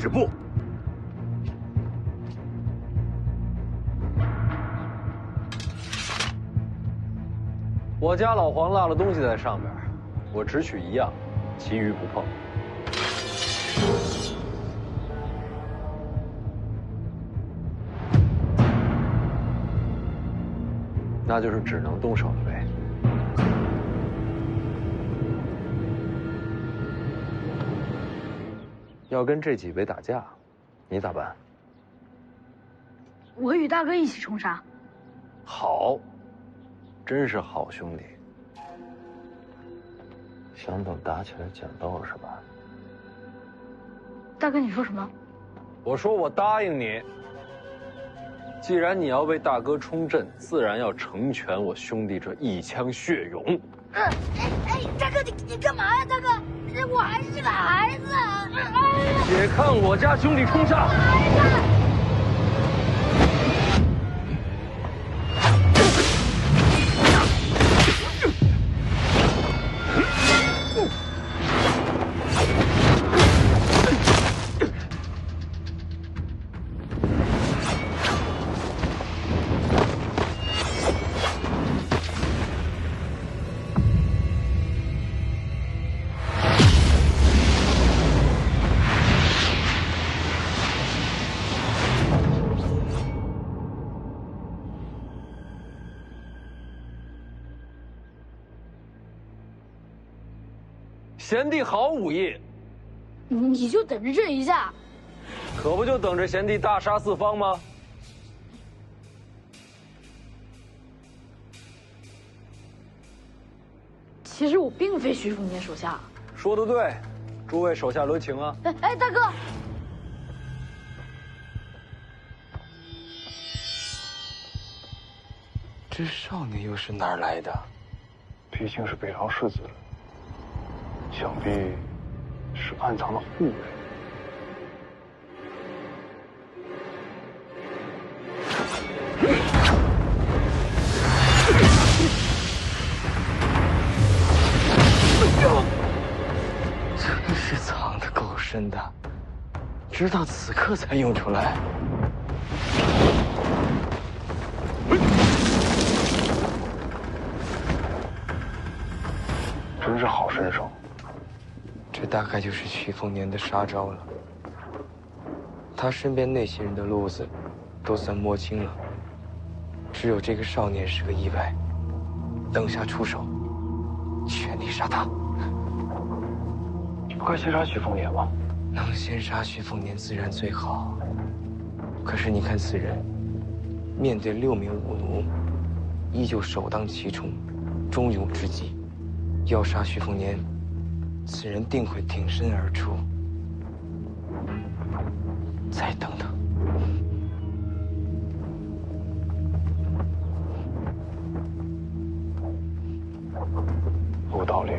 止步！我家老黄落了东西在上边，我只取一样，其余不碰。那就是只能动手了呗。要跟这几位打架，你咋办？我与大哥一起冲杀。好，真是好兄弟。想等打起来讲道是吧？大哥，你说什么？我说我答应你。既然你要为大哥冲阵，自然要成全我兄弟这一腔血勇。大哥，你干嘛呀？大哥，我还是个孩子。且看我家兄弟冲杀！贤弟好武艺，你就等着这一下。可不就等着贤弟大杀四方吗？其实我并非徐凤年手下。说得对，诸位手下留情啊！大哥，这少年又是哪儿来的？毕竟是北朝世子，想必是暗藏的护卫。真是藏得够深的，直到此刻才用出来。真是好身手。这大概就是徐凤年的杀招了。他身边那些人的路子，都算摸清了，只有这个少年是个意外。等下出手，全力杀他。不该先杀徐凤年吗？能先杀徐凤年自然最好。可是你看此人，面对6名武奴，依旧首当其冲，忠勇之极。要杀徐凤年，此人定会挺身而出。再等等。有道理。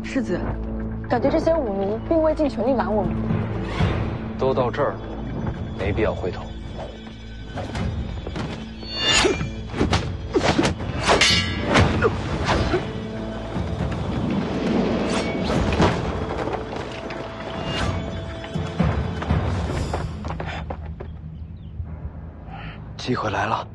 世子，感觉这些武奴并未尽全力拦我们。都到这儿了，没必要回头。机会来了。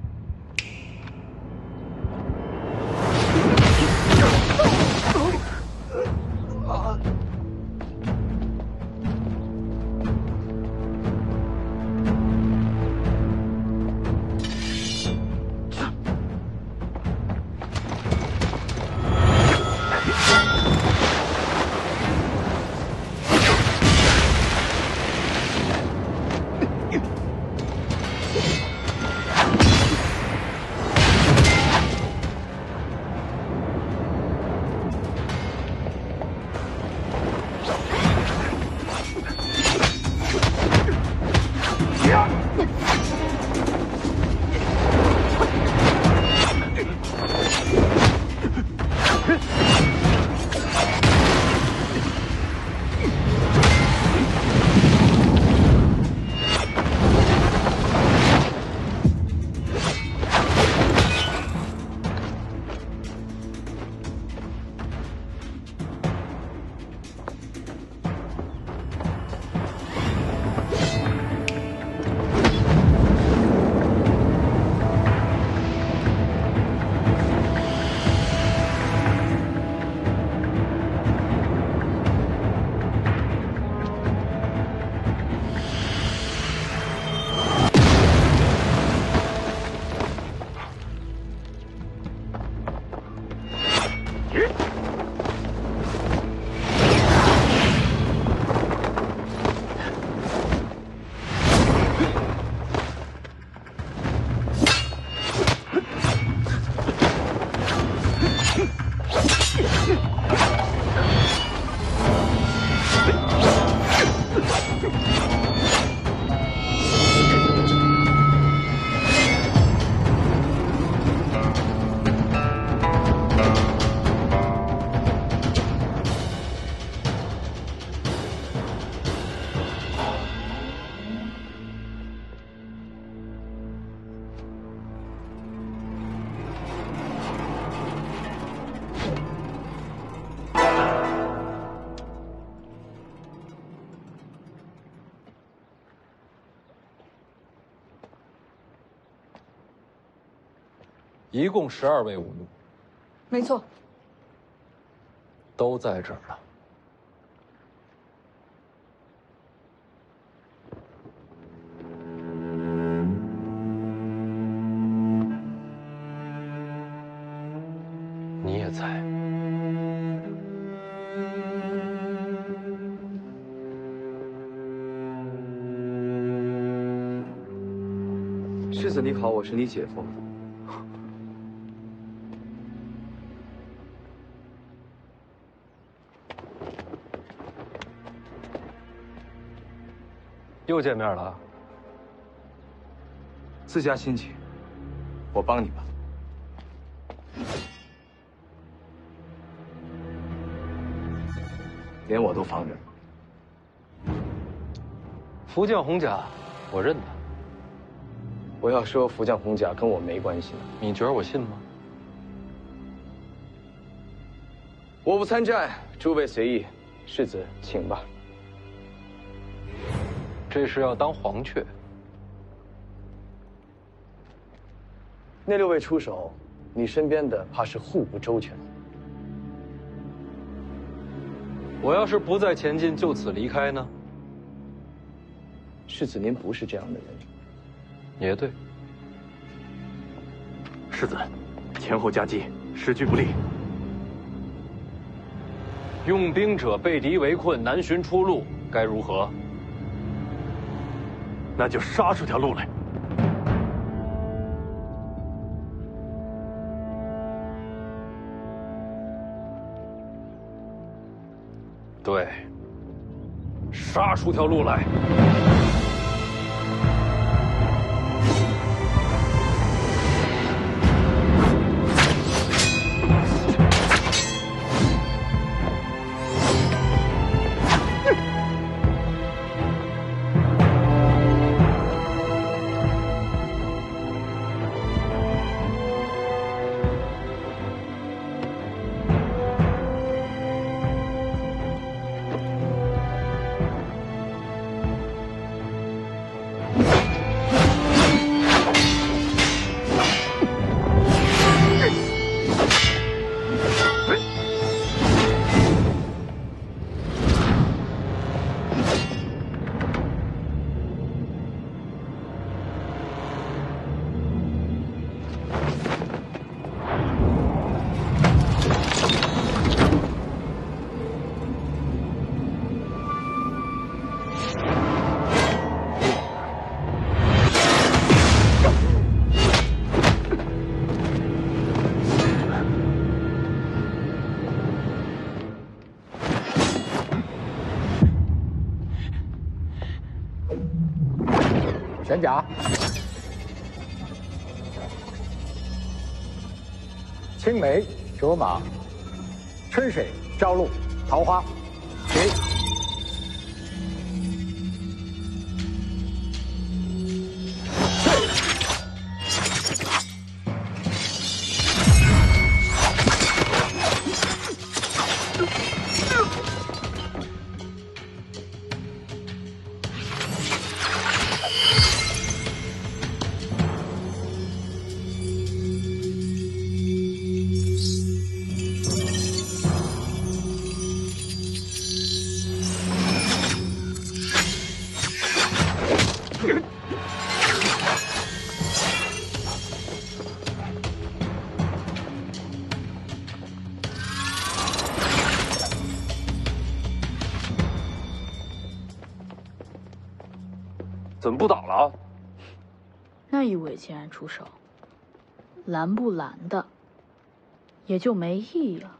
一共12位武奴，没错。都在这儿了。你也在。世子你好，我是你姐夫。又见面了。自家亲戚，我帮你吧。连我都防着。福将红甲，我认得。我要说福将红甲跟我没关系。你觉得我信吗？我不参战，诸位随意。世子，请吧。这是要当黄雀？那6位出手，你身边的怕是互不周全。我要是不再前进，就此离开呢？世子，您不是这样的人。也对。世子，前后夹击，时局不利。用兵者被敌围困，难寻出路，该如何？那就杀出条路来。对，杀出条路来。玄甲，青梅卓马，春水朝露，桃花，起。怎么不倒了？那一位既然出手，拦不拦的，也就没意义了。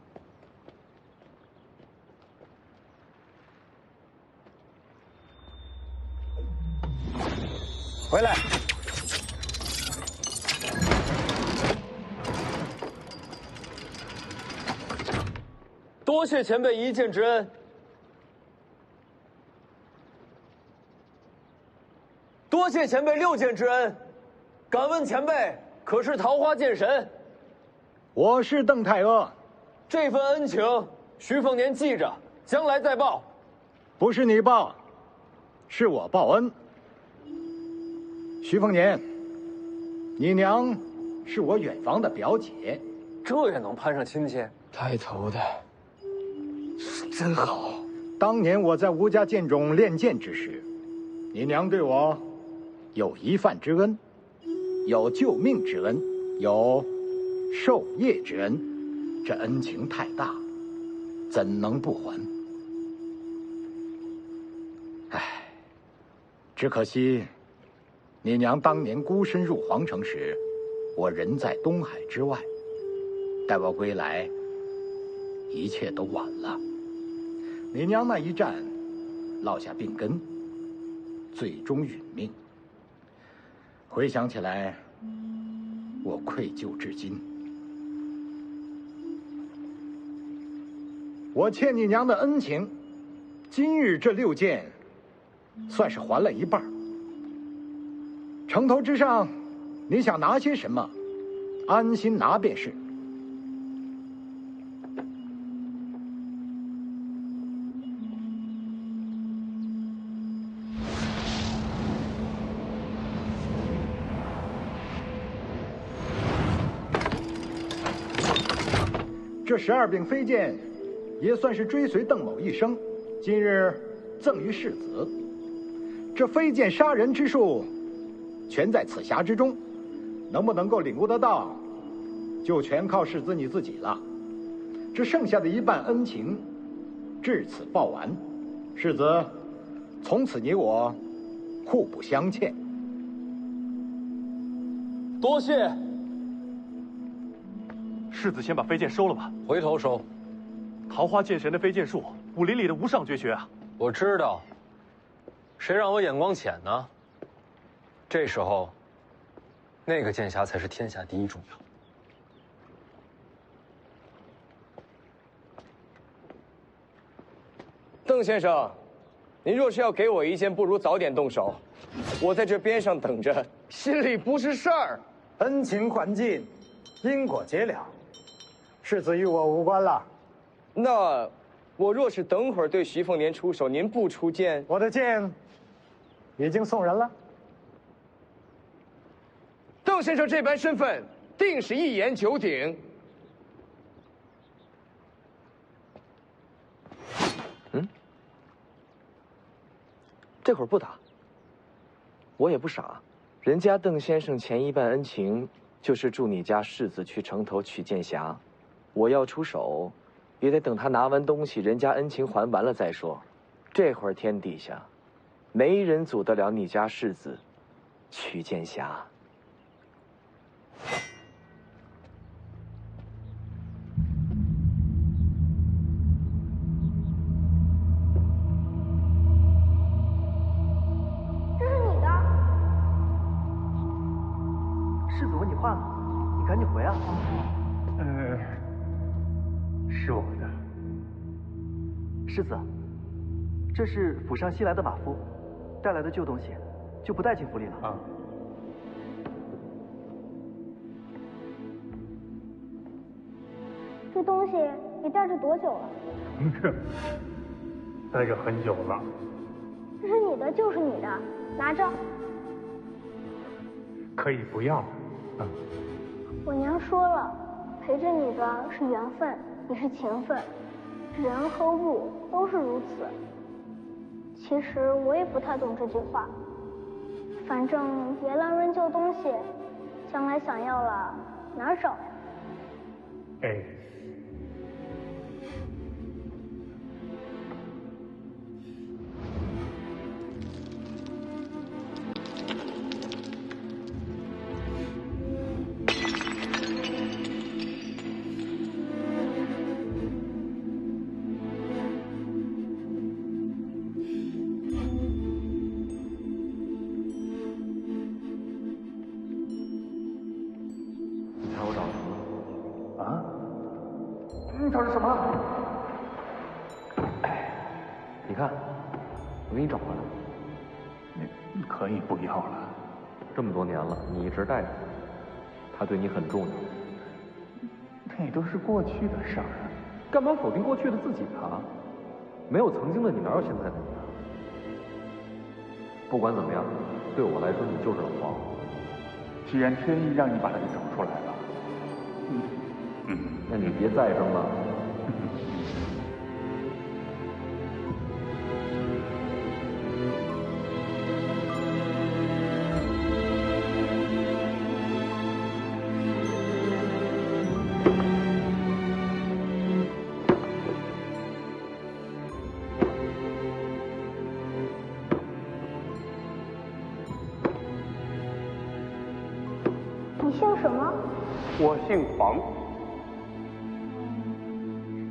回来。多谢前辈一箭之恩。多谢前辈6箭之恩，敢问前辈可是桃花剑神？我是邓太阿。这份恩情，徐凤年记着，将来再报。不是你报，是我报恩。徐凤年，你娘是我远房的表姐，这也能攀上亲戚？带头的真好。当年我在吴家剑中练剑之时，你娘对我有一饭之恩，有救命之恩，有授业之恩，这恩情太大，怎能不还？唉，只可惜，你娘当年孤身入皇城时，我人在东海之外，待我归来，一切都晚了。你娘那一战，落下病根，最终殒命。回想起来，我愧疚至今。我欠你娘的恩情，今日这6件，算是还了一半。城头之上，你想拿些什么，安心拿便是。这12柄飞剑，也算是追随邓某一生，今日赠于世子。这飞剑杀人之术，全在此匣之中，能不能够领悟得到，就全靠世子你自己了。这剩下的一半恩情，至此报完。世子，从此你我互不相欠。多谢。世子先把飞剑收了吧，回头收。桃花剑神的飞剑术，武林里的无上绝学啊！我知道，谁让我眼光浅呢？这时候，那个剑匣才是天下第一重要。邓先生，您若是要给我一剑，不如早点动手。我在这边上等着，心里不是事儿。恩情还尽，因果结了，世子与我无关了。那我若是等会儿对徐凤年出手，您不出剑，我的剑已经送人了。邓先生这般身份，定是一言九鼎。这会儿不打，我也不傻。人家邓先生前一半恩情，就是助你家世子去城头取剑匣。我要出手，也得等他拿完东西，人家恩情还完了再说。这会儿天底下，没人阻得了你家世子取剑匣。这是你的。世子问你话呢，你赶紧回啊！是我的。世子，这是府上新来的马夫带来的旧东西，就不带进府里了。啊。这东西你带着多久了？待着很久了。这是你的就是你的，拿着。可以不要。我娘说了，陪着你的是缘分，也是情分，人和物都是如此。其实我也不太懂这句话，反正别乱扔旧东西，将来想要了哪儿找呀？哎。找是什么？你看，我给你找回来。你可以不要了。这么多年了，你一直带着他，对你很重要。那都是过去的事儿。干嘛否定过去的自己啊？没有曾经的你，哪有现在的你啊？不管怎么样，对我来说，你就是老黄。既然天意让你把他给找出来了，那你别再争了。你姓什么？我姓黄。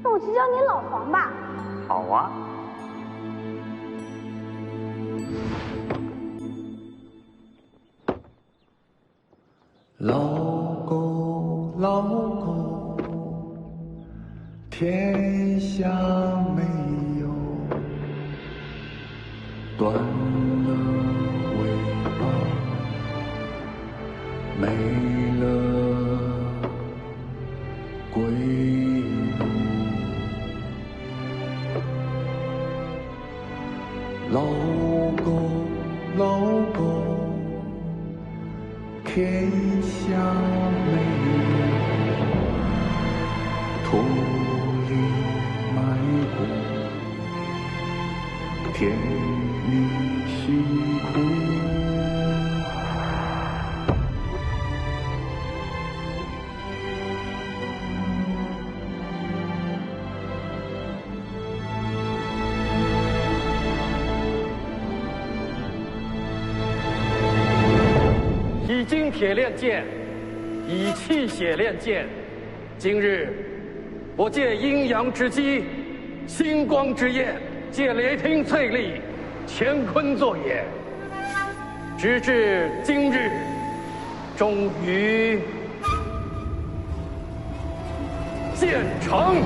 那我就叫你老黄吧。好啊。老狗，老狗，天下没有断了尾巴，没了归路。老狗，老狗，天下没有土里埋骨，天里辛苦。以金铁炼剑，以气血炼剑。今日，我借阴阳之机，星光之焰，借雷霆淬砺，乾坤作业。直至今日，终于建成。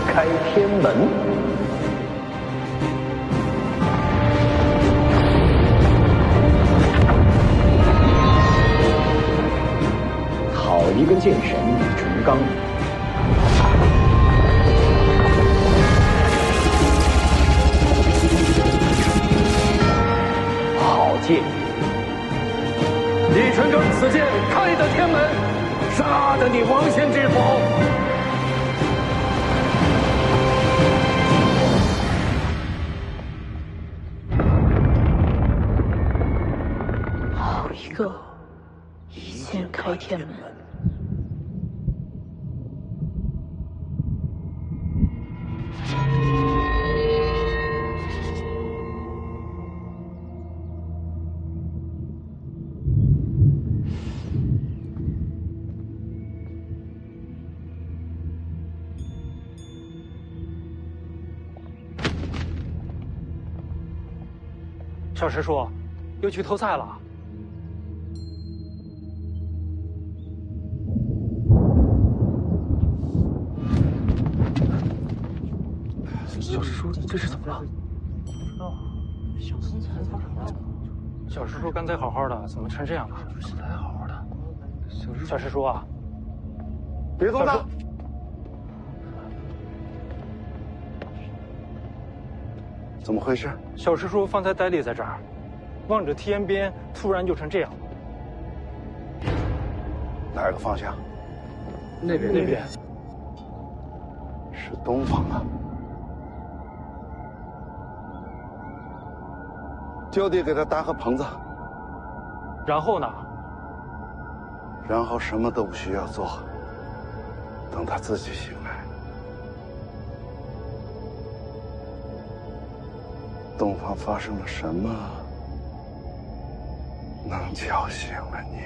开天门。好一个剑神李淳罡！好剑！李淳罡此剑开得天门，杀得你王仙之否？一个一剑开天门。小师叔，又去偷菜了。小师叔，你这是怎么了？不知道。小师叔刚才好好的，怎么成这样了？现在还好好的。小师叔啊，别动他！怎么回事？小师叔方才呆立在这儿，望着天边，突然就成这样了。哪个方向？那边。是东方啊。就地给他搭个棚子。然后呢？然后什么都不需要做，等他自己醒来。东方发生了什么，能叫醒了你？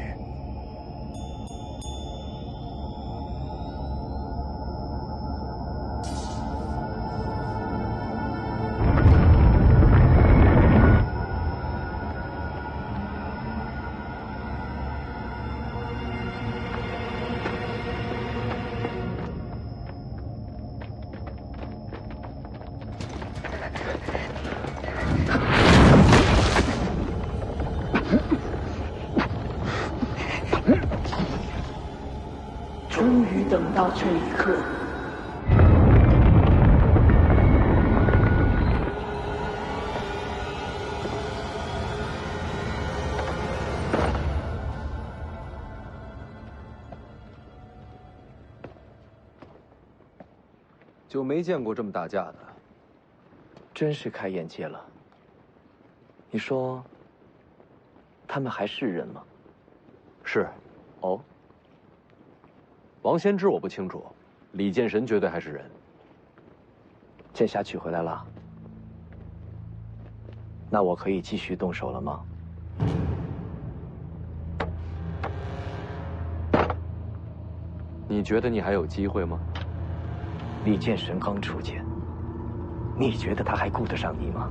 等到这一刻。就没见过这么打架的，真是开眼界了。你说，他们还是人吗？是。哦。王先知我不清楚，李剑神绝对还是人。剑侠取回来了，那我可以继续动手了吗？你觉得你还有机会吗？李剑神刚出剑，你觉得他还顾得上你吗？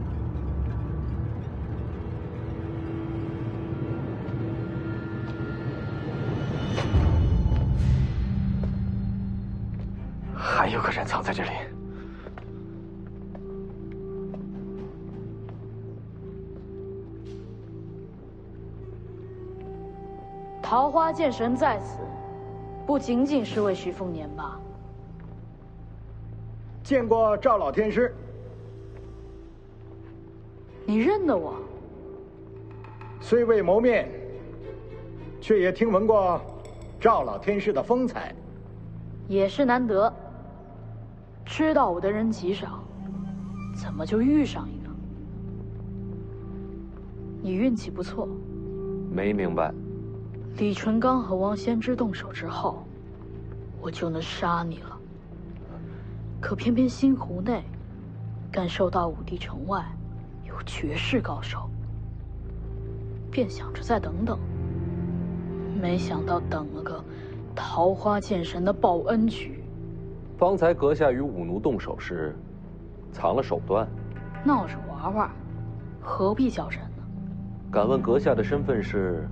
还有个人藏在这里。桃花剑神在此，不仅仅是为徐凤年吧？见过赵老天师。你认得我？虽未谋面，却也听闻过赵老天师的风采。也是难得。知道我的人极少，怎么就遇上一个？你运气不错。没明白。李淳刚和王先知动手之后，我就能杀你了。可偏偏星湖内，感受到武帝城外有绝世高手，便想着再等等。没想到等了个桃花剑神的报恩局。方才阁下与武奴动手时，藏了手段，闹着玩玩，何必较真呢？敢问阁下的身份是？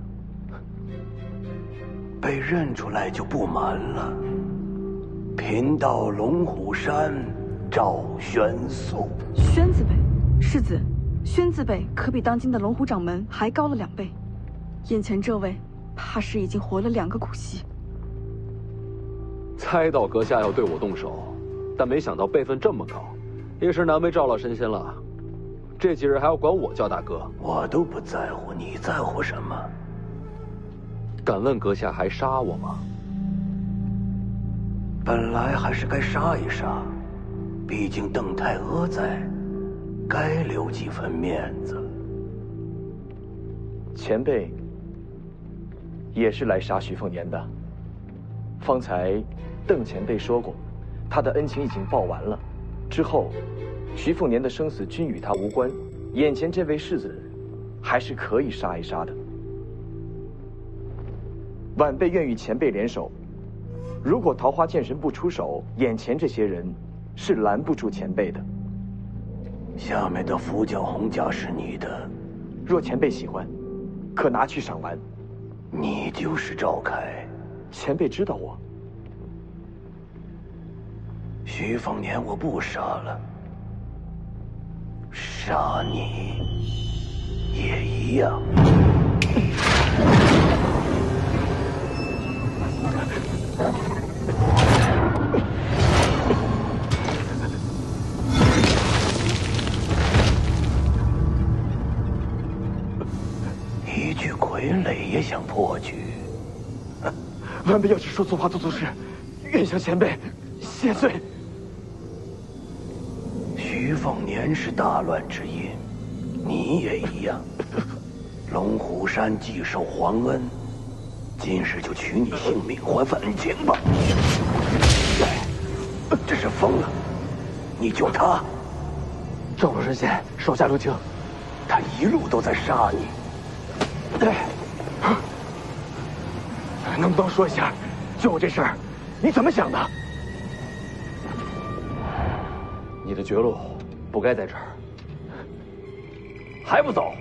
被认出来就不瞒了。贫道龙虎山赵玄素。宣字辈，世子，宣字辈可比当今的龙虎掌门还高了2倍。眼前这位，怕是已经活了2个古稀。猜到阁下要对我动手，但没想到辈分这么高，也是难为赵老神仙了。这几日还要管我叫大哥，我都不在乎，你在乎什么？敢问阁下还杀我吗？本来还是该杀一杀，毕竟邓太阿在，该留几分面子。前辈也是来杀徐凤年的。方才邓前辈说过，他的恩情已经报完了，之后徐凤年的生死均与他无关。眼前这位世子，还是可以杀一杀的。晚辈愿与前辈联手。如果桃花剑神不出手，眼前这些人是拦不住前辈的。下面的符角红甲是你的，若前辈喜欢，可拿去赏玩。你就是赵凯。前辈知道我。徐凤年我不杀了，杀你也一样。一具傀儡也想破局？晚辈要是说错话做错事，愿向前辈谢罪。徐凤年是大乱之因，你也一样。龙虎山既受皇恩，今日就取你性命还份恩情吧。这是疯了！你救他，赵老神仙手下留情。他一路都在杀你。能不能说一下，救我这事儿，你怎么想的？你的绝路不该在这儿，还不走？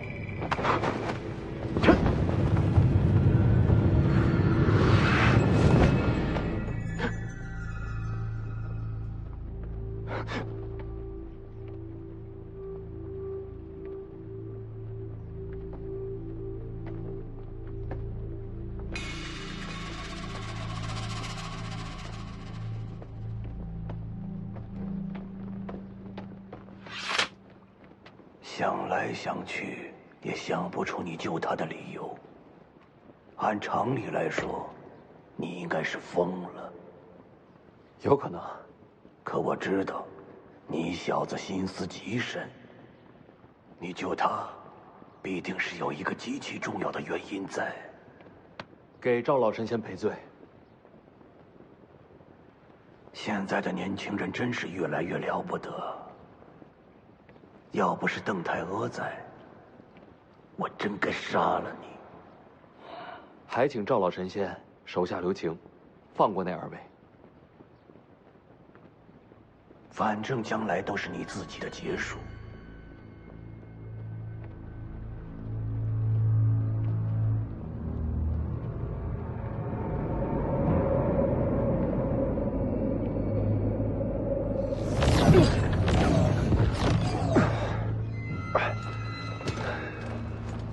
想来想去，也想不出你救他的理由。按常理来说，你应该是疯了。有可能，可我知道，你小子心思极深。你救他，必定是有一个极其重要的原因在。给赵老神仙赔罪。现在的年轻人真是越来越了不得。要不是邓太阿在，我真该杀了你。还请赵老神仙手下留情，放过那2位。反正将来都是你自己的结束。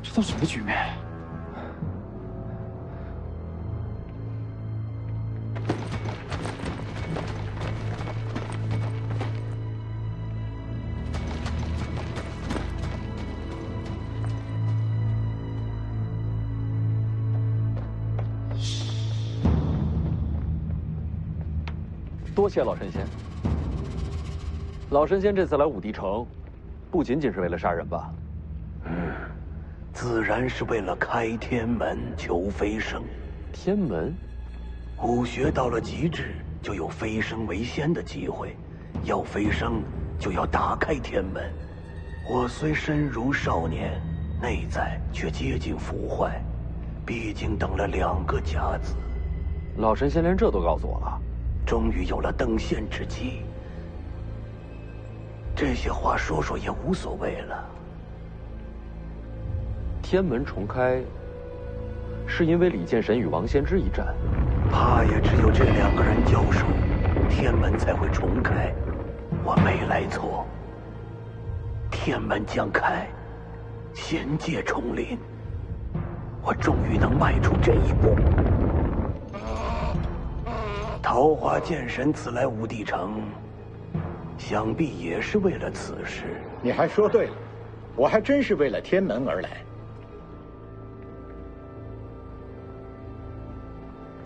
这都什么局面？多谢老神仙。老神仙这次来武帝城，不仅仅是为了杀人吧？自然是为了开天门求飞升。天门，武学到了极致，就有飞升为仙的机会。要飞升，就要打开天门。我虽身如少年，内在却接近腐坏，毕竟等了2个甲子。老神仙连这都告诉我了。终于有了登仙之机。这些话说说也无所谓了。天门重开，是因为李剑神与王仙之一战，怕也只有这2个人交手，天门才会重开。我没来错，天门将开，仙界重临，我终于能迈出这一步。桃花剑神此来武帝城，想必也是为了此事。你还说对了，我还真是为了天门而来。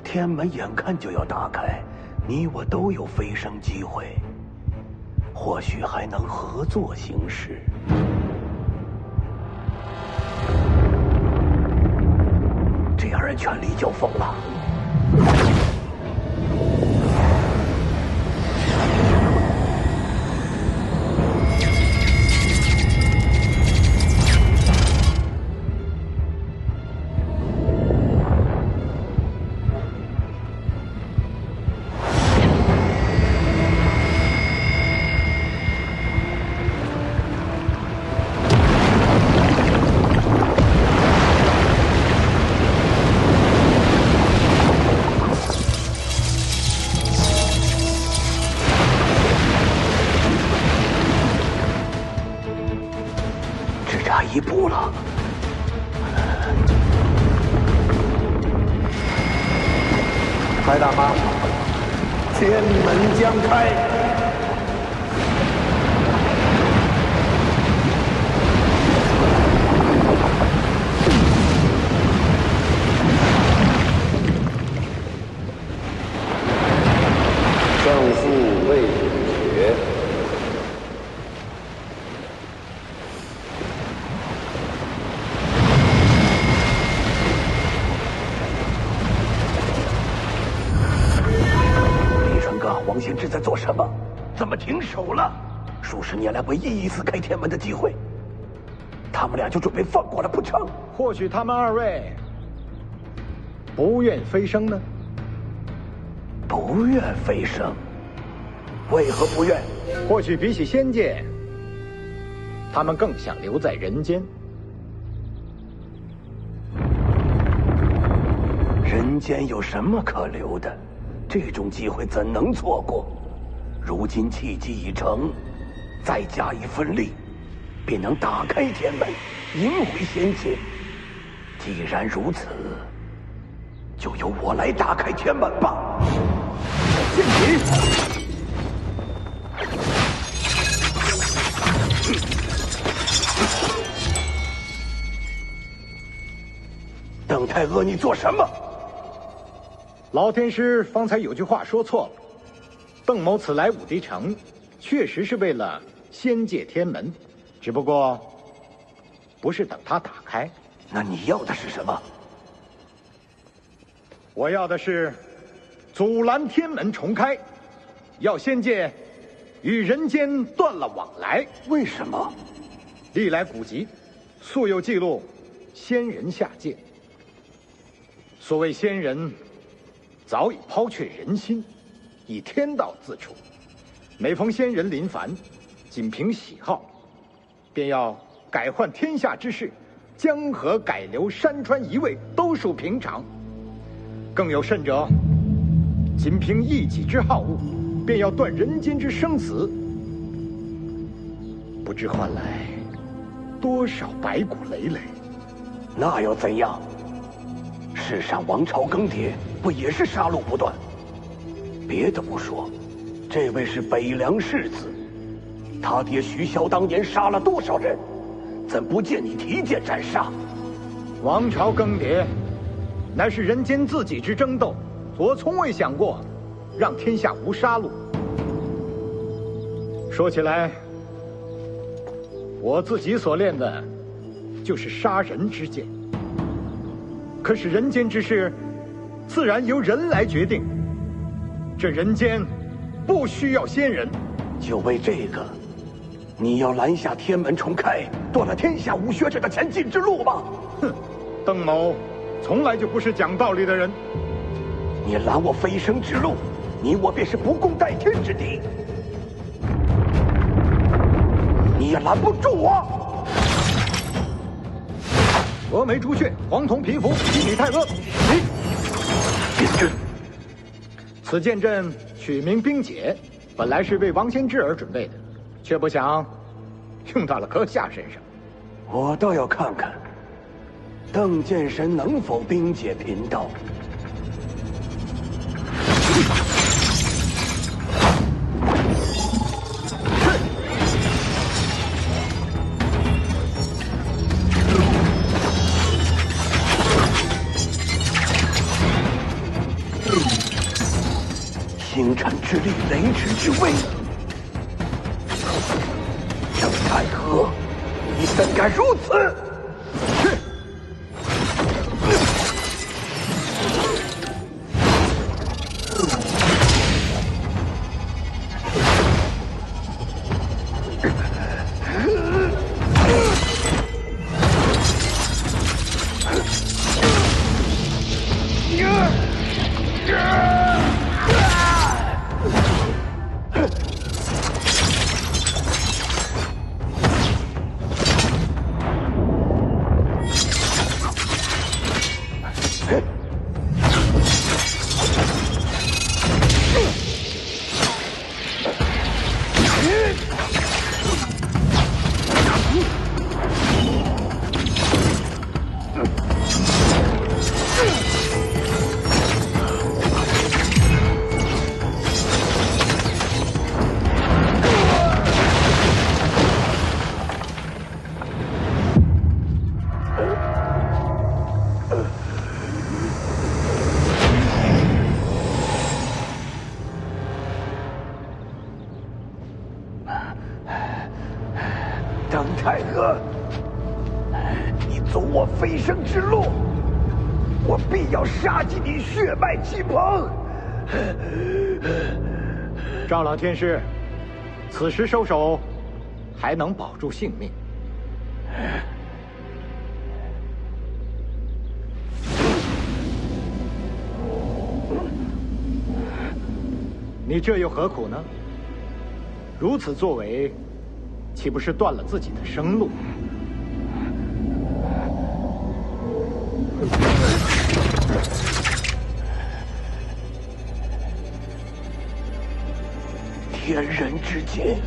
天门眼看就要打开，你我都有飞升机会，或许还能合作行事。这2人全力交锋了。一步了。蔡大妈，天门将开。胜负未决。王仙芝在做什么？怎么停手了？数十年来唯一一次开天门的机会，他们俩就准备放过了不成？或许他们2位不愿飞升呢？不愿飞升？为何不愿？或许比起仙界，他们更想留在人间。人间有什么可留的？这种机会怎能错过？如今契机已成，再加一份力，便能打开天门，迎回仙界。既然如此，就由我来打开天门吧。剑戟！太阿，你做什么？老天师方才有句话说错了。邓某此来武帝城，确实是为了仙界天门，只不过不是等他打开。那你要的是什么？我要的是阻拦天门重开，要仙界与人间断了往来。为什么？历来古籍素有记录，仙人下界。所谓仙人，早已抛却人心，以天道自处。每逢仙人临凡，仅凭喜好，便要改换天下之事，江河改流，山川移位，都属平常。更有甚者，仅凭一己之好恶，便要断人间之生死，不知换来多少白骨累累。那又怎样？世上王朝更迭，不也是杀戮不断？别的不说，这位是北凉世子，他爹徐骁当年杀了多少人，怎不见你提剑斩杀？王朝更迭，乃是人间自己之争斗，我从未想过让天下无杀戮。说起来，我自己所练的就是杀人之剑。可是人间之事，自然由人来决定。这人间不需要仙人。就为这个，你要拦下天门重开，断了天下武学者的前进之路吗？哼，邓某从来就不是讲道理的人。你拦我飞升之路，你我便是不共戴天之敌。你也拦不住我。峨眉朱雀，黄铜皮肤，七里太阿。冰阵，此剑阵取名冰解，本来是为王仙芝而准备的，却不想用到了阁下身上。我倒要看看，邓剑神能否冰解贫道。星辰之力，雷池之威。邓太阿，你怎敢如此？邓太阿，你走我飞升之路，我必要杀尽你血脉气蓬。赵老天师，此时收手，还能保住性命。你这又何苦呢？如此作为，岂不是断了自己的生路？天人之间，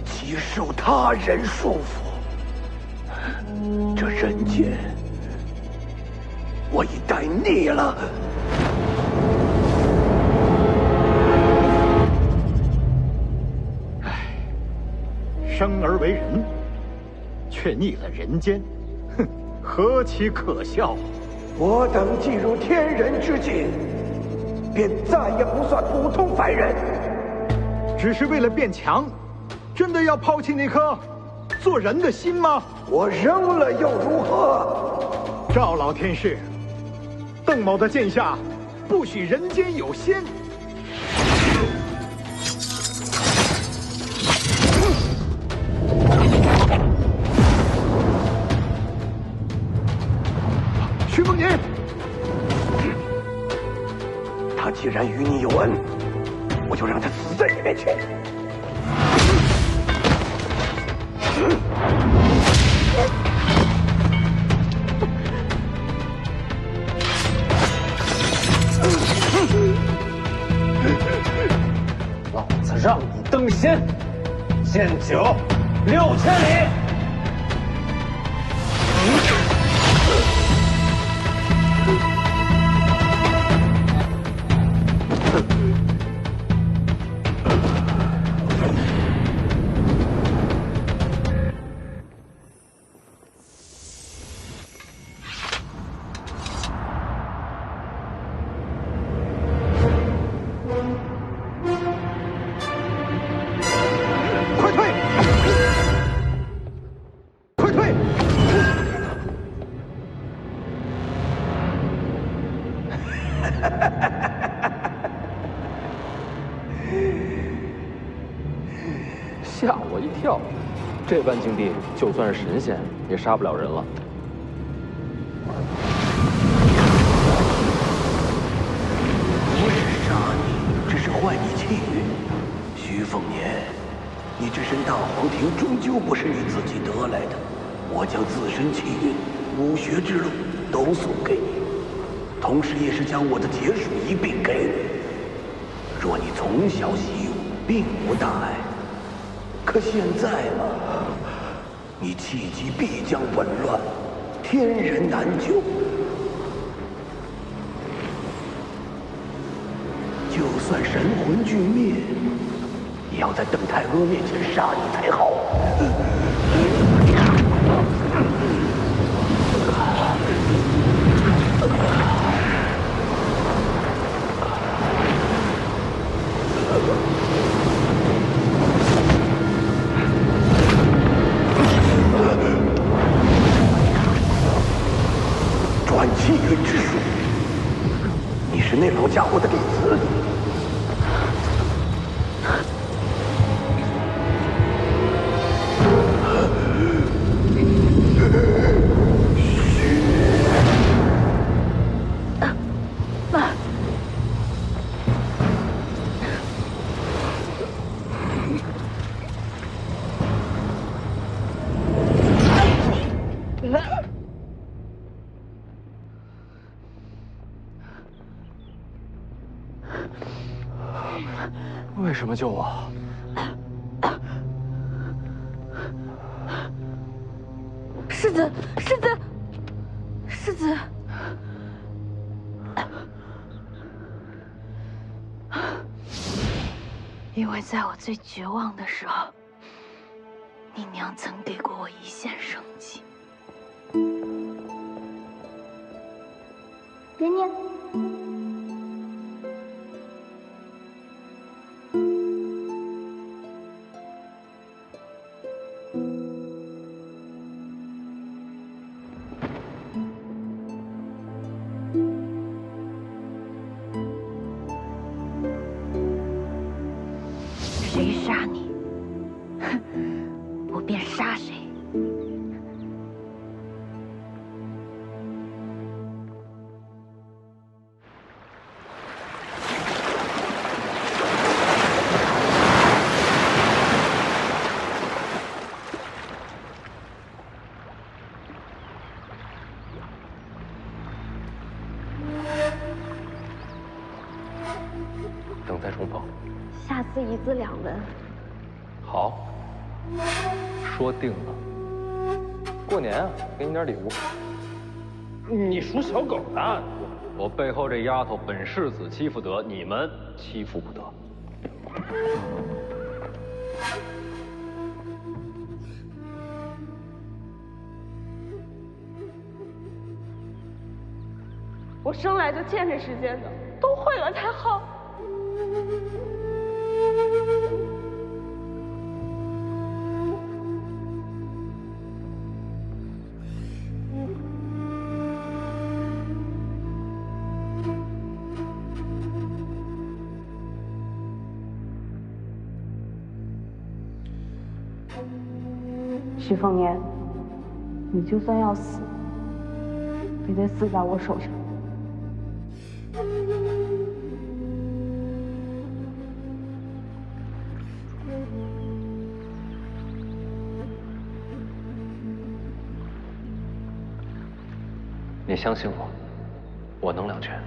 岂受他人束缚？这人间，我已待腻了。生而为人，却逆了人间，哼，何其可笑！我等进入天人之境，便再也不算普通凡人。只是为了变强，真的要抛弃那颗做人的心吗？我扔了又如何？赵老天师，邓某的剑下不许人间有仙。徐凤年，他既然与你有恩，我就让他死在你面前。老子让你登仙，剑酒6000里。吓我一跳，这般境地，就算是神仙也杀不了人了。不是杀你，只是坏你气运。徐凤年，你只身大黄庭终究不是你自己得来的。我将自身气运、武学之路都送给你，同时也是将我的劫数一并给你。若你从小习武，并无大碍。可现在嘛，你气机必将紊乱，天人难救。就算神魂俱灭，也要在邓太阿面前杀你才好。转气运之术，你是那老家伙的弟子？为什么救我？世子，世子，世子！因为在我最绝望的时候，你娘曾给过我一线生机。人念。谁杀你，哼，我便杀谁。等待重逢。下次一字两文。好，说定了。过年啊，给你点礼物。你属小狗的。我背后这丫头本世子欺负得，你们欺负不得。我生来就欠这世间的，都会了才好。徐凤年，你就算要死，也得死在我手上。你相信我，我能两全。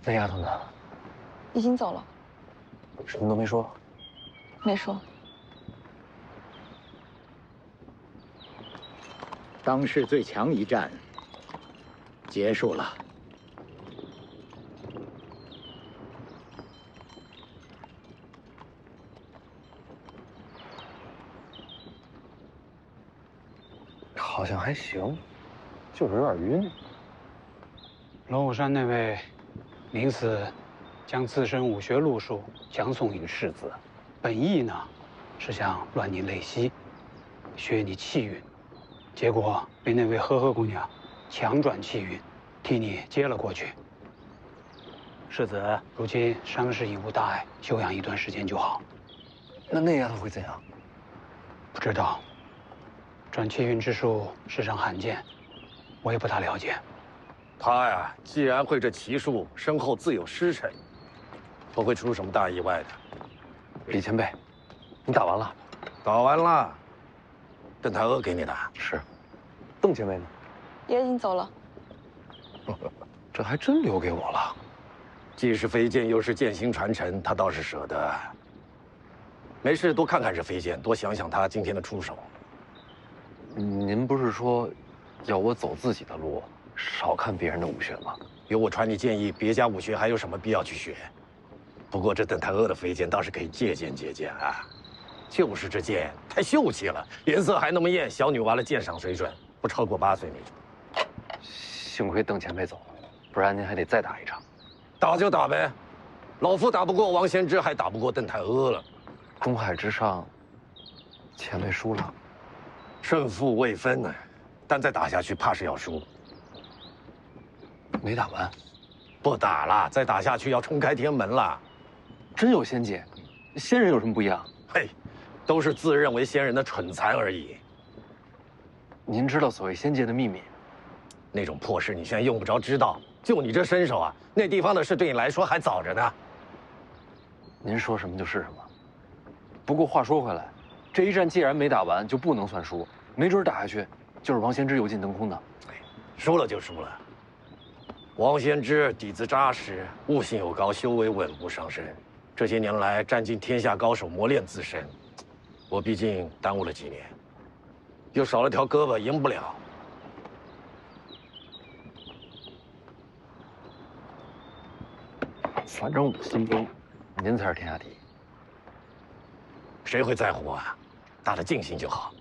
那丫头呢？已经走了，什么都没说。没说。当世最强一战结束了。好像还行，就是有点晕。龙虎山那位临死将自身武学路数讲诵于世子，本意呢是想乱你内息，削你气运，结果被那位呵呵姑娘强转气运，替你接了过去。世子如今伤势已无大碍，休养一段时间就好。那丫头会怎样？不知道。转气运之术世上罕见，我也不大了解。他呀，既然会这奇术，身后自有师承，不会出什么大意外的。李前辈，你打完了？打完了。邓太阿给你的。是。邓前辈呢？也已经走了。这还真留给我了。既是飞剑，又是剑心传承，他倒是舍得。没事，多看看这飞剑，多想想他今天的出手。您不是说要我走自己的路，少看别人的武学吗？有我传你建议，别家武学还有什么必要去学？不过这邓太阿的飞剑倒是可以借鉴借鉴啊。就是这剑太秀气了，颜色还那么艳，小女娃的鉴赏水准不超过8岁那种。幸亏邓前辈走了，不然您还得再打一场。打就打呗，老夫打不过王仙芝，还打不过邓太阿了。中海之上，前辈输了。胜负未分呢，但再打下去怕是要输。没打完，不打了，再打下去要重开天门了。真有仙界，仙人有什么不一样？嘿，都是自认为仙人的蠢材而已。您知道所谓仙界的秘密？那种破事你现在用不着知道。就你这身手啊，那地方的事对你来说还早着呢。您说什么就是什么。不过话说回来。这一战既然没打完，就不能算输，没准打下去就是王仙芝油尽灯空的。输了就输了。王仙芝底子扎实，悟性又高，修为稳步上升。这些年来占尽天下高手磨练自身，我毕竟耽误了几年，又少了条胳膊，赢不了。反正我心中，您才是天下第一。谁会在乎啊？打得尽兴就好。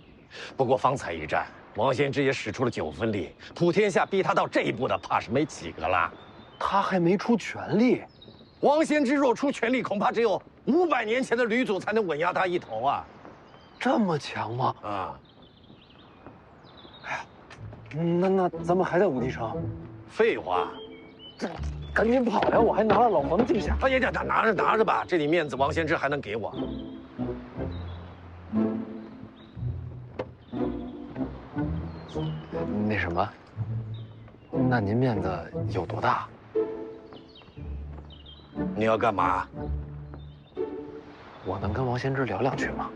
不过方才一战，王仙芝也使出了9分力，普天下逼他到这一步的，怕是没几个了。他还没出全力。王仙芝若出全力，恐怕只有500年前的吕祖才能稳压他一头啊！这么强吗？啊！哎呀，那咱们还在武帝城？废话，赶紧跑呀！我还拿了老黄镜匣。也得拿着吧，这点面子王仙芝还能给我？那什么，那您面子有多大？你要干嘛？我能跟王仙芝聊两句吗？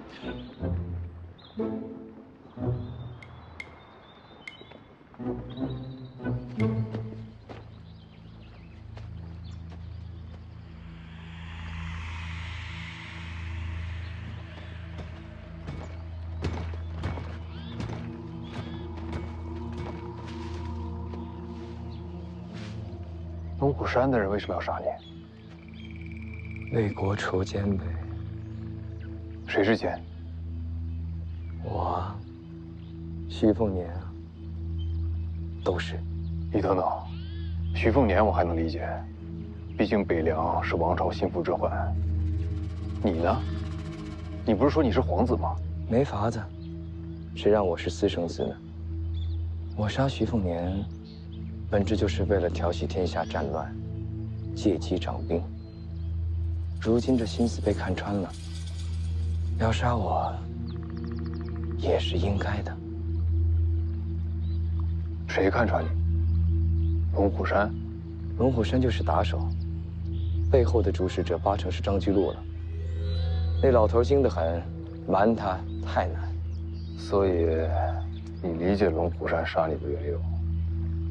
龙虎山的人为什么要杀你？为国除奸呗。谁是奸？我，徐凤年啊，都是。你等等，徐凤年我还能理解，毕竟北凉是王朝心腹之患。你呢？你不是说你是皇子吗？没法子，谁让我是私生子呢？我杀徐凤年，本质就是为了调息天下战乱，借机长兵。如今这心思被看穿了，要杀我也是应该的。谁看穿你？龙虎山？龙虎山就是打手，背后的主使者八成是张居禄了。那老头精得很，瞒他太难。所以，你理解龙虎山杀你的缘由？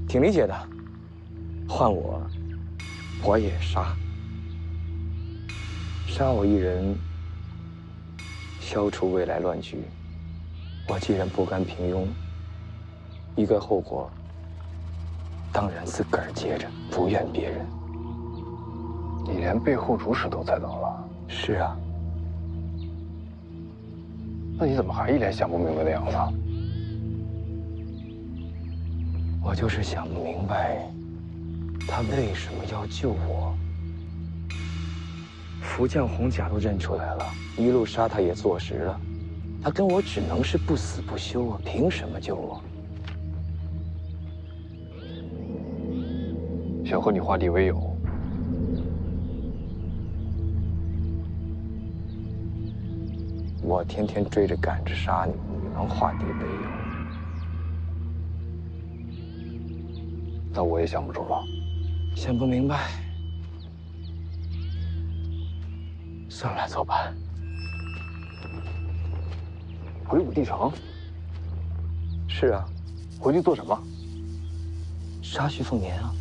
挺理解的。换我，我也杀。杀我一人，消除未来乱局。我既然不甘平庸，一个后果，当然自个儿接着，不怨别人。你连背后主使都猜到了？是啊。那你怎么还一脸想不明白的样子？我就是想不明白，他为什么要救我。福将红甲都认出来了，一路杀他也坐实了，他跟我只能是不死不休啊！凭什么救我？想和你化敌为友。我天天追着赶着杀你，你能化敌为友？那我也想不出了。想不明白，算了，走吧。回武帝城？是啊。回去做什么？杀徐凤年啊！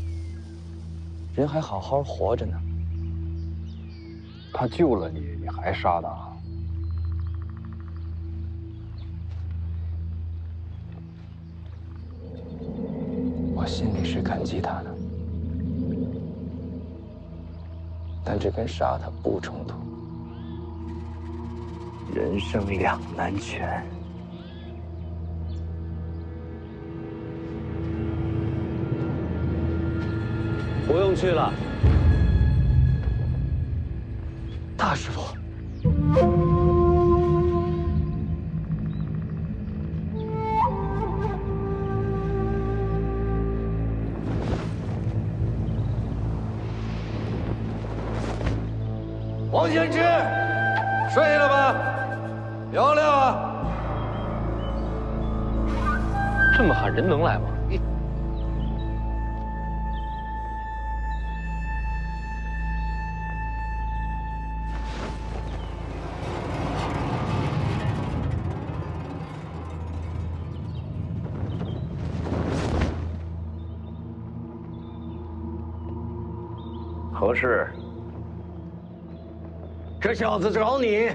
人还好好活着呢。他救了你，你还杀他？我心里是感激他的，但这跟杀他不冲突。人生两难全。不用去了，大师傅。王先知，睡了吧？聊聊啊！这么喊人能来吗？何事？这小子找你。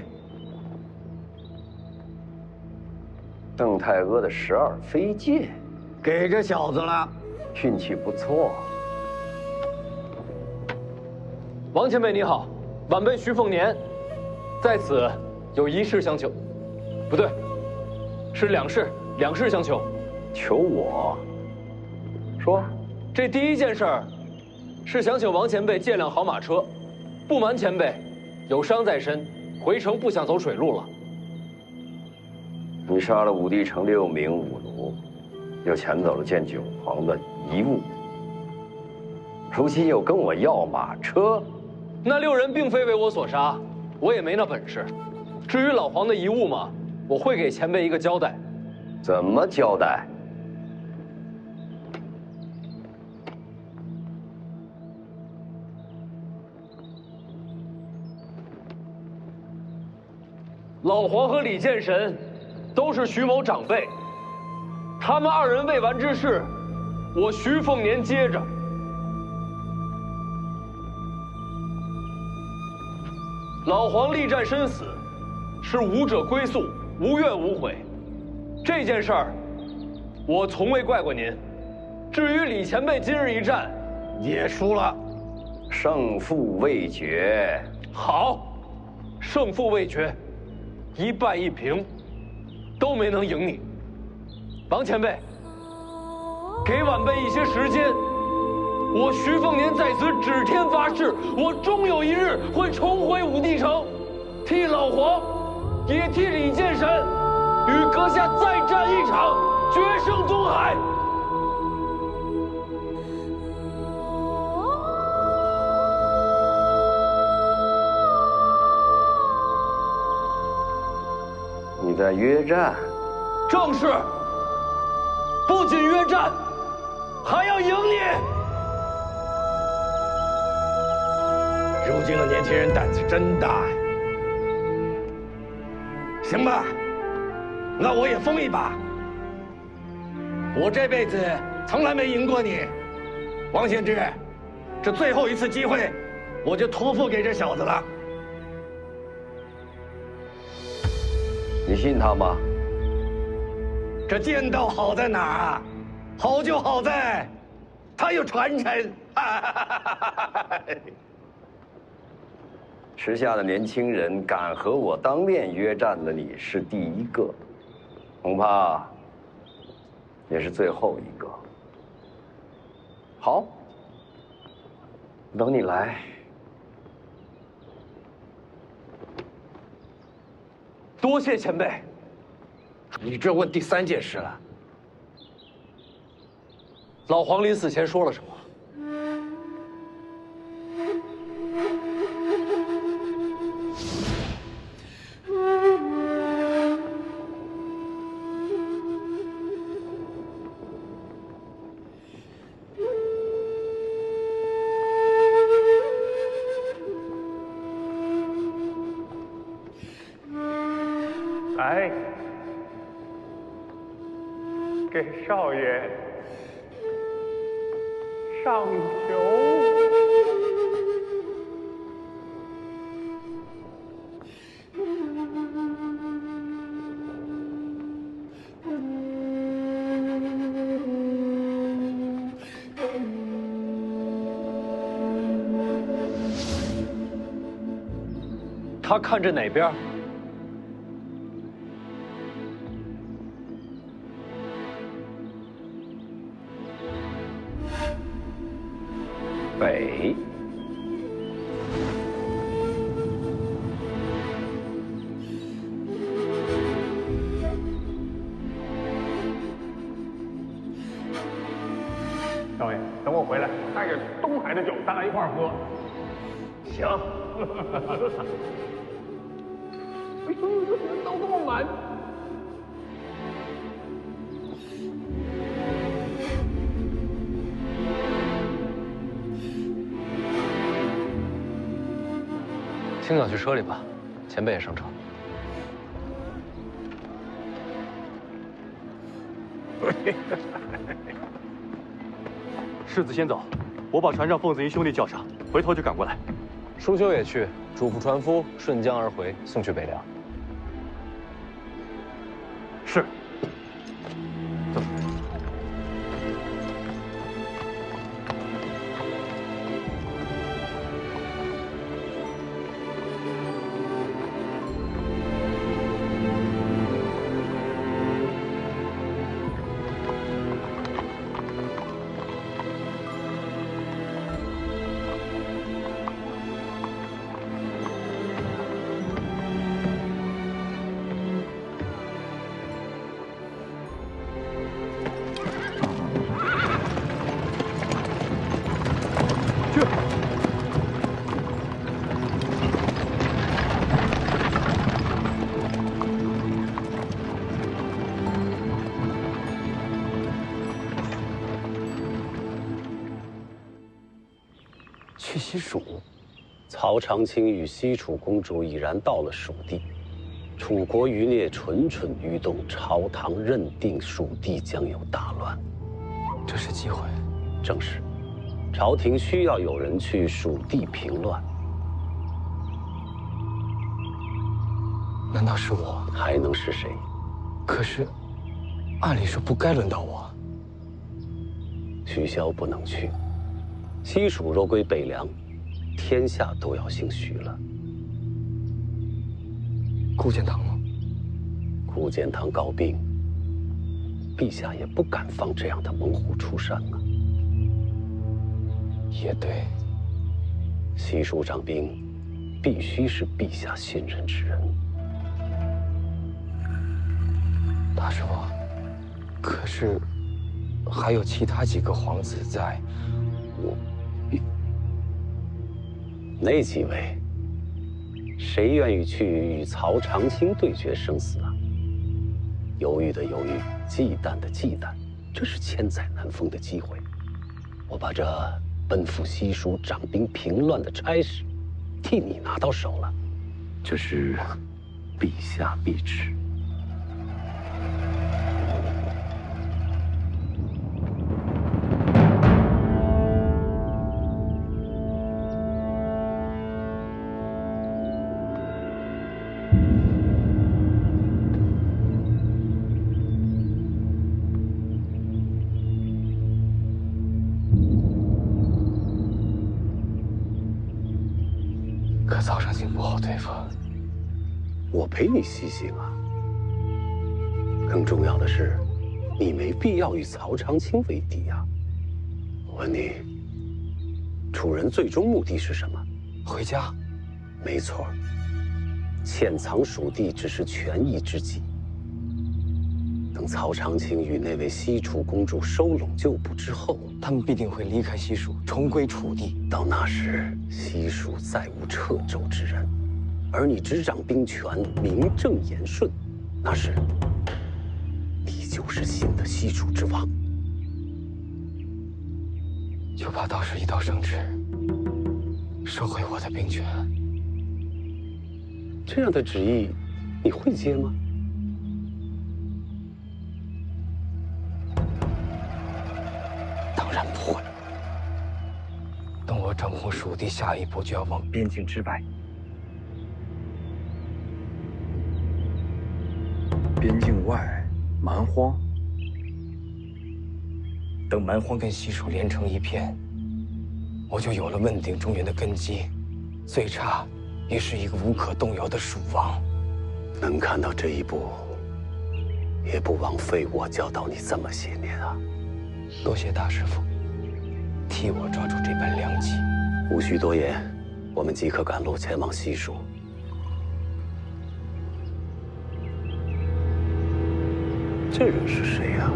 邓太阿的12飞剑，给这小子了，运气不错。王前辈你好，晚辈徐凤年，在此有一事相求。不对，是两事相求。求我？说。这第一件事儿，是想请王前辈借辆好马车。不瞒前辈，有伤在身，回城不想走水路了。你杀了武帝城6名武奴，又抢走了见九皇的遗物，如今又跟我要马车。那6人并非为我所杀，我也没那本事。至于老皇的遗物嘛，我会给前辈一个交代。怎么交代？老皇和李剑神都是徐某长辈，他们2人未完之事，我徐凤年接着。老皇力战身死，是武者归宿，无怨无悔。这件事儿，我从未怪过您。至于李前辈今日一战，也输了。胜负未决。好，胜负未决，1败1平，都没能赢你。王前辈，给晚辈一些时间，我徐凤年在此指天发誓，我终有一日会重回武帝城，替老黄，也替李剑山，与阁下再战一场，决胜东海。你在约战？正是。不仅约战，还要赢你。如今的年轻人胆子真大呀！行吧，那我也疯一把。我这辈子从来没赢过你，王献之，这最后一次机会，我就托付给这小子了。你信他吗？这剑道好在哪儿啊？好就好在，它有传承。时下的年轻人敢和我当面约战的，你是第一个，恐怕也是最后一个。好，等你来。多谢前辈。你这问第3件事了。老黄临死前说了什么？来，给少爷上酒。他看着哪边？北。少爷，等我回来，带着东海的酒，咱俩一块儿喝。行。哎呦，人都这么满。青鸟去车里吧，前辈也上车。世子先走，我把船上凤子仪兄弟叫上，回头就赶过来。舒修也去，嘱咐船夫顺江而回，送去北凉。是。走。去西蜀，曹长卿与西楚公主已然到了蜀地，楚国余孽蠢蠢欲动，朝堂认定蜀地将有大乱。这是机会。正是，朝廷需要有人去蜀地平乱。难道是我？还能是谁？可是，按理说不该轮到我。徐骁不能去。西蜀若归北凉，天下都要姓徐了。顾建堂呢？顾建堂告病，陛下也不敢放这样的猛虎出山啊。也对，西蜀掌兵必须是陛下信任之人。大师傅，可是还有其他几个皇子在，那几位，谁愿意去与曹长青对决生死啊？犹豫的犹豫，忌惮的忌惮，这是千载难逢的机会。我把这奔赴西蜀掌兵平乱的差事，替你拿到手了，这是陛下必知。可曹长青不好对付，我陪你西行啊。更重要的是，你没必要与曹长青为敌啊。我问你，楚人最终目的是什么？回家。没错，潜藏蜀地只是权宜之计。等曹长青与那位西楚公主收拢旧部之后，他们必定会离开西蜀，重归楚地。到那时，西蜀再无掣肘之人，而你执掌兵权，名正言顺，那时你就是新的西楚之王。就怕到时一道圣旨，收回我的兵权。这样的旨意，你会接吗？当然不会。等我掌控蜀地，下一步就要往边境之外。边境外，蛮荒。等蛮荒跟西蜀连成一片，我就有了问鼎中原的根基，最差也是一个无可动摇的蜀王。能看到这一步，也不枉费我教导你这么些年啊。多谢大师傅替我抓住这般良机。无需多言，我们即刻赶路前往西蜀。这人是谁呀？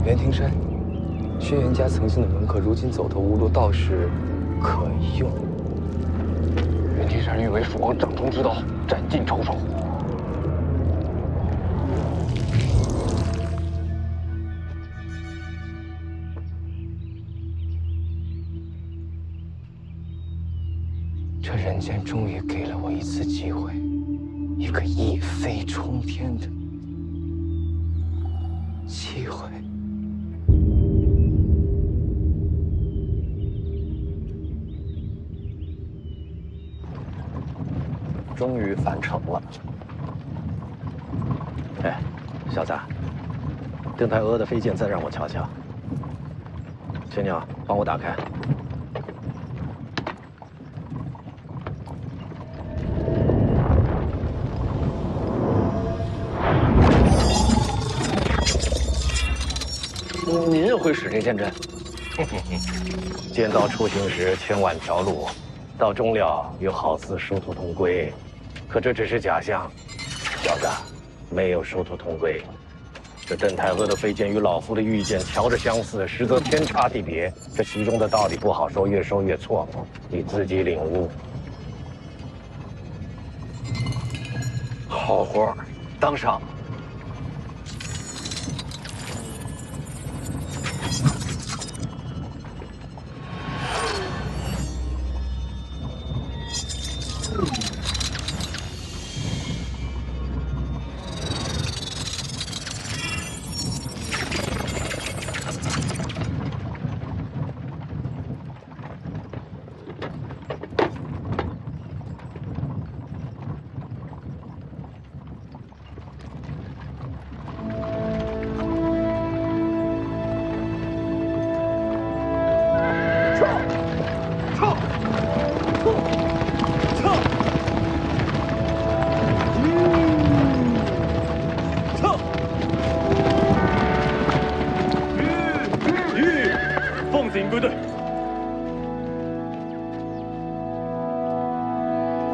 袁庭山，轩辕家曾经的门客，如今走投无路，倒是可用。袁庭山欲为蜀王掌中之刀，斩尽仇手。这人间终于给了我一次机会，一个一飞冲天的机会。终于返程了。哎，小子，邓太阿的飞剑再让我瞧瞧。青鸟，帮我打开。您也会使这剑阵？剑道出行时千万条路，到终了又好似殊途同归，可这只是假象。小子，没有殊途同归。这邓太阿的飞剑与老夫的御剑瞧着相似，实则天差地别。这其中的道理不好说，越说越错，你自己领悟。好活，当上。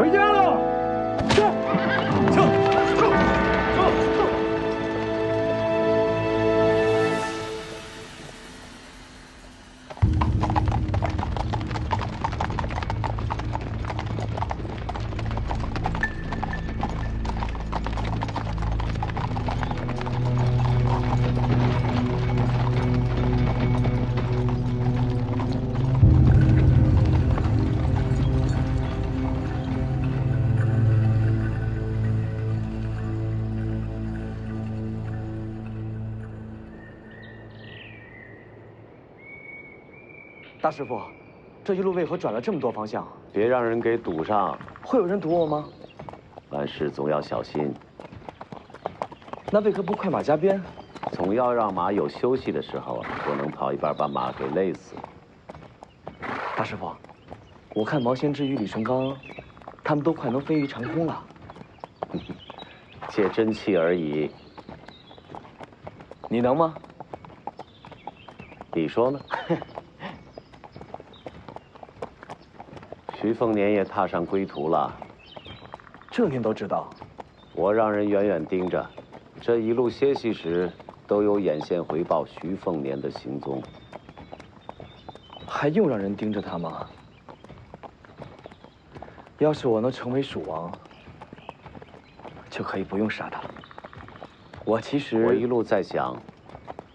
回家了。撤！大师傅，这一路为何转了这么多方向？别让人给堵上。会有人堵我吗？办事总要小心。那为何不快马加鞭？总要让马有休息的时候啊，不能跑一半把马给累死。大师傅，我看毛先知与李成刚，他们都快能飞于长空了。借真气而已。你能吗？你说呢？徐凤年也踏上归途了，这您都知道。我让人远远盯着，这一路歇息时都有眼线回报徐凤年的行踪。还用让人盯着他吗？要是我能成为蜀王，就可以不用杀他。我一路在想，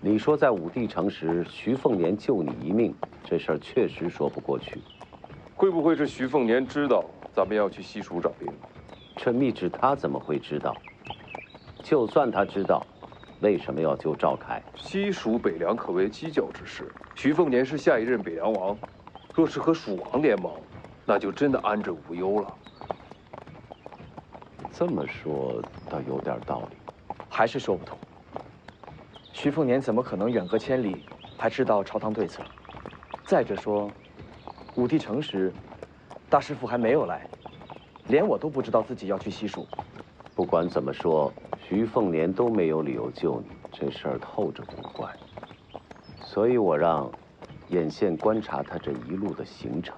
你说在武帝城时徐凤年救你一命，这事儿确实说不过去。会不会是徐凤年知道咱们要去西蜀找兵？这密旨他怎么会知道？就算他知道，为什么要救赵凯？西蜀北凉可谓犄角之势，徐凤年是下一任北凉王，若是和蜀王联盟，那就真的安枕无忧了。这么说倒有点道理，还是说不通。徐凤年怎么可能远隔千里还知道朝堂对策？再者说，武帝城时，大师傅还没有来，连我都不知道自己要去西蜀。不管怎么说，徐凤年都没有理由救你，这事儿透着古怪。所以我让眼线观察他这一路的行程。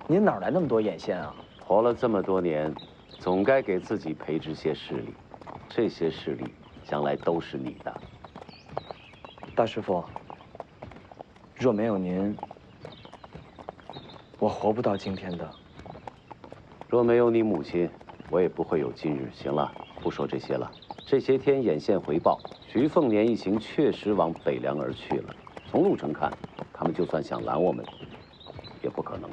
您哪来那么多眼线啊？活了这么多年，总该给自己培植些势力，这些势力将来都是你的。大师傅，若没有您，我活不到今天的。若没有你母亲，我也不会有今日。行了，不说这些了。这些天眼线回报，徐凤年一行确实往北凉而去了。从路程看，他们就算想拦我们，也不可能。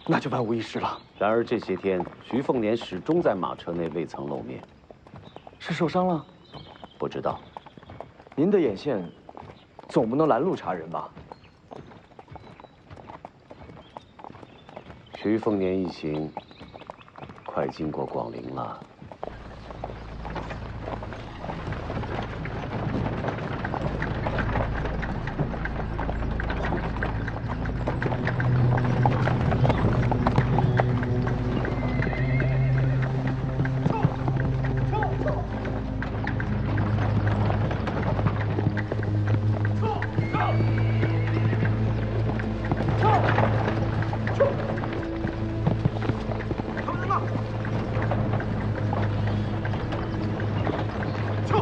那就万无一失了。然而这些天，徐凤年始终在马车内未曾露面。是受伤了？不知道。您的眼线总不能拦路查人吧？徐凤年一行快经过广陵了。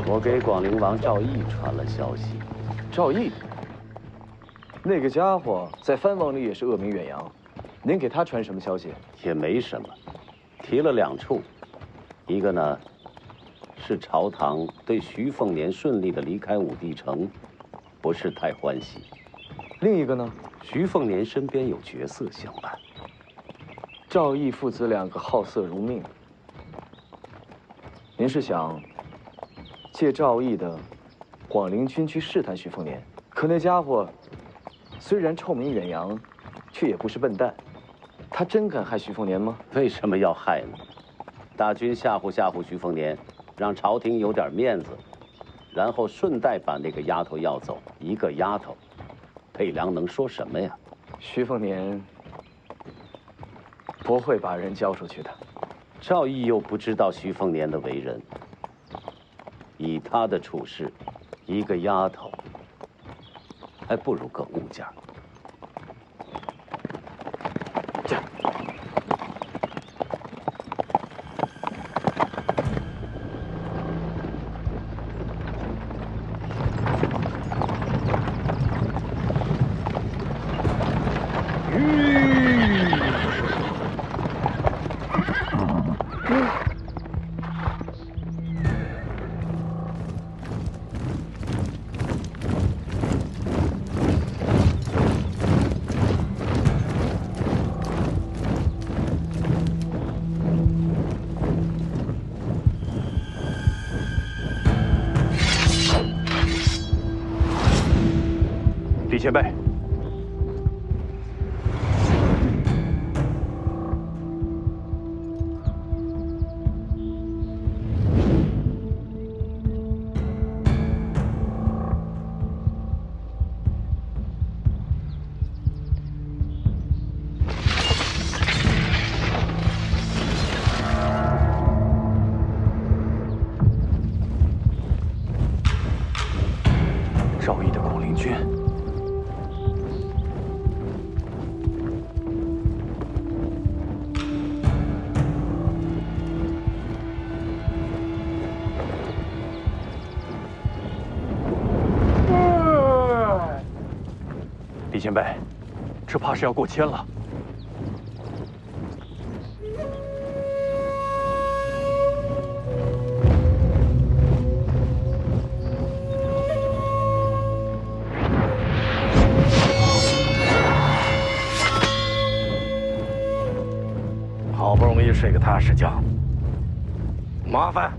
我给广陵王赵毅传了消息。赵毅，那个家伙在藩王里也是恶名远扬，您给他传什么消息？也没什么，提了2处，一个呢是朝堂对徐凤年顺利的离开武帝城不是太欢喜，另一个呢，徐凤年身边有绝色相伴。赵毅父子2个好色如命，您是想借赵毅的广陵军区试探徐凤年？可那家伙虽然臭名远扬，却也不是笨蛋。他真敢害徐凤年吗？为什么要害呢？大军吓唬吓唬徐凤年，让朝廷有点面子，然后顺带把那个丫头要走。一个丫头，北凉能说什么呀？徐凤年不会把人交出去的。赵毅又不知道徐凤年的为人，以他的处事，一个丫头还不如个物件。李前辈，赵毅的古灵军。 李前辈，这怕是要过千了。好不容易睡个踏实觉，麻烦。